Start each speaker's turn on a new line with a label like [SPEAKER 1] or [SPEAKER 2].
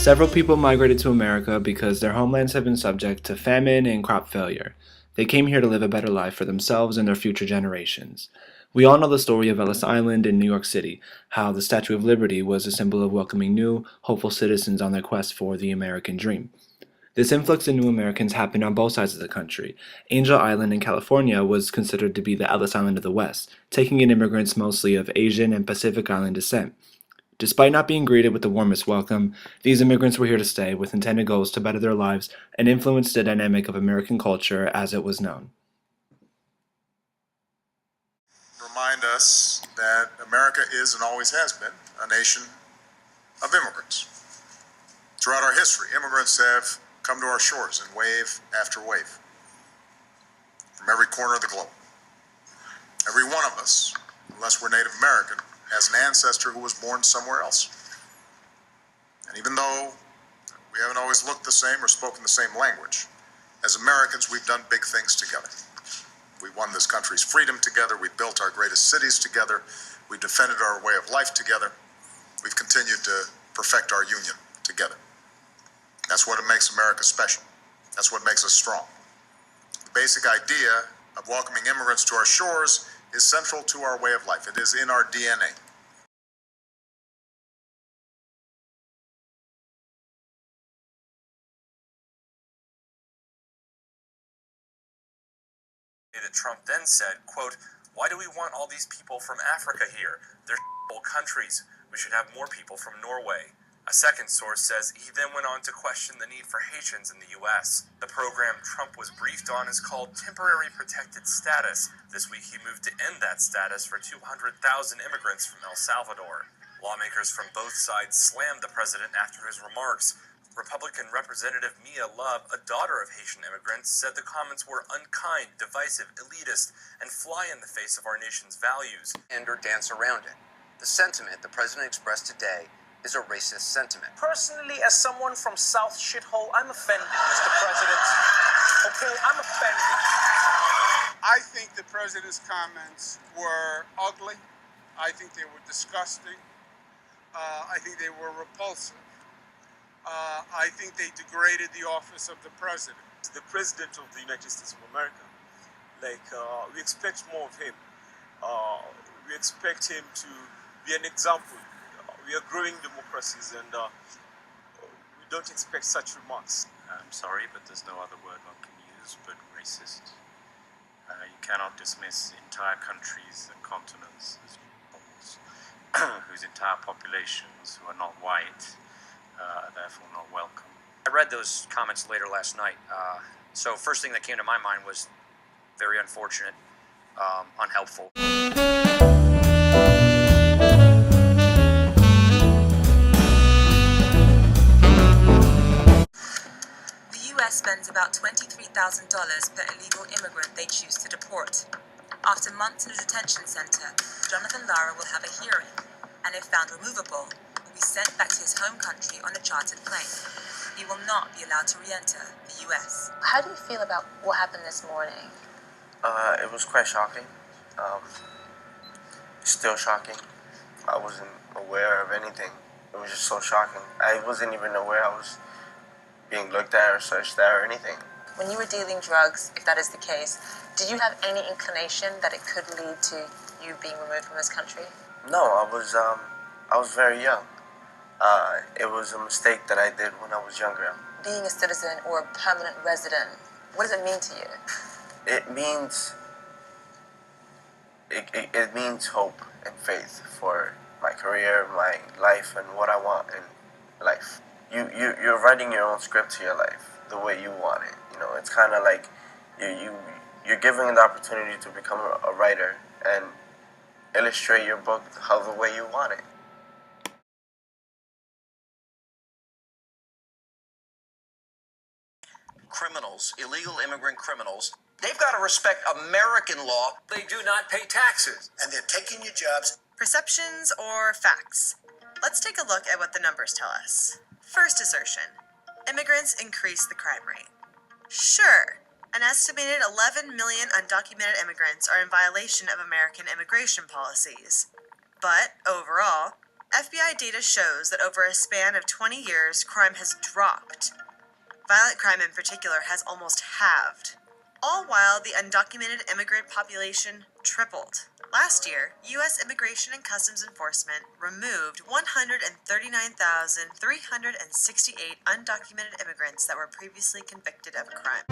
[SPEAKER 1] Several people migrated to America because their homelands have been subject to famine and crop failure. They came here to live a better life for themselves and their future generations. We all know the story of Ellis Island in New York City, how the Statue of Liberty was a symbol of welcoming new, hopeful citizens on their quest for the American dream. This influx of new Americans happened on both sides of the country. Angel Island in California was considered to be the Ellis Island of the West, taking in immigrants mostly of Asian and Pacific Island descent. Despite not being greeted with the warmest welcome, these immigrants were here to stay with intended goals to better their lives and influence the dynamic of American culture as it was known.
[SPEAKER 2] Remind us that America is and always has been a nation of immigrants. Throughout our history, immigrants have come to our shores in wave after wave from every corner of the globe. Every one of us, unless we're Native American, has an ancestor who was born somewhere else. And even though we haven't always looked the same or spoken the same language, as Americans, we've done big things together. We won this country's freedom together. We built our greatest cities together. We defended our way of life together. We've continued to perfect our union together. That's what makes America special. That's what makes us strong. The basic idea of welcoming immigrants to our shores is central to our way of life. It is in our DNA.
[SPEAKER 3] That Trump then said, quote, "Why do we want all these people from Africa here? They're countries. We should have more people from Norway." A second source says he then went on to question the need for Haitians in the U.S. The program Trump was briefed on is called Temporary Protected Status. This week he moved to end that status for 200,000 immigrants from El Salvador. Lawmakers from both sides slammed the president after his remarks. Republican Representative Mia Love, a daughter of Haitian immigrants, said the comments were unkind, divisive, elitist, and fly in the face of our nation's values.
[SPEAKER 4] And or dance around it. The sentiment the president expressed today is a racist sentiment.
[SPEAKER 5] Personally, as someone from South Shithole, I'm offended, Mr. President. Okay, I'm offended.
[SPEAKER 6] I think the president's comments were ugly. I think they were disgusting. I think they were repulsive. I think they degraded the office of the president.
[SPEAKER 5] The president of the United States of America, we expect more of him. We expect him to be an example. We are growing democracies, and we don't expect such remarks.
[SPEAKER 7] I'm sorry, but there's no other word one can use but racist. You cannot dismiss entire countries and continents as peoples whose entire populations who are not white are therefore not welcome.
[SPEAKER 4] I read those comments later last night. So first thing that came to my mind was very unfortunate, unhelpful.
[SPEAKER 8] The US spends about $23,000 per illegal immigrant they choose to deport. After months in a detention center, Jonathan Lara will have a hearing, and if found removable, will be sent back to his home country on a chartered plane. He will not be allowed to re-enter the US.
[SPEAKER 9] How do you feel about what happened this morning?
[SPEAKER 10] It was quite shocking. Still shocking. I wasn't aware of anything. It was just so shocking. I wasn't even aware I was being looked at or searched at or anything.
[SPEAKER 9] When you were dealing drugs, if that is the case, did you have any inclination that it could lead to you being removed from this country?
[SPEAKER 10] No, I was very young. It was a mistake that I did when I was younger.
[SPEAKER 9] Being a citizen or a permanent resident, what does it mean to you?
[SPEAKER 10] It means hope and faith for my career, my life, and what I want in life. You're writing your own script to your life the way you want it. You know, it's kind of like you're given the opportunity to become a writer and illustrate your book the way you want it.
[SPEAKER 11] Criminals, illegal immigrant criminals, they've got to respect American law.
[SPEAKER 5] They do not pay taxes.
[SPEAKER 11] And they're taking your jobs.
[SPEAKER 8] Perceptions or facts? Let's take a look at what the numbers tell us. First assertion. Immigrants increase the crime rate. Sure, an estimated 11 million undocumented immigrants are in violation of American immigration policies. But overall,
[SPEAKER 12] FBI data shows that over a span of 20 years, crime has dropped. Violent crime in particular has almost halved. All while the undocumented immigrant population tripled. Last year, U.S. Immigration and Customs Enforcement removed 139,368 undocumented immigrants that were previously convicted of a crime.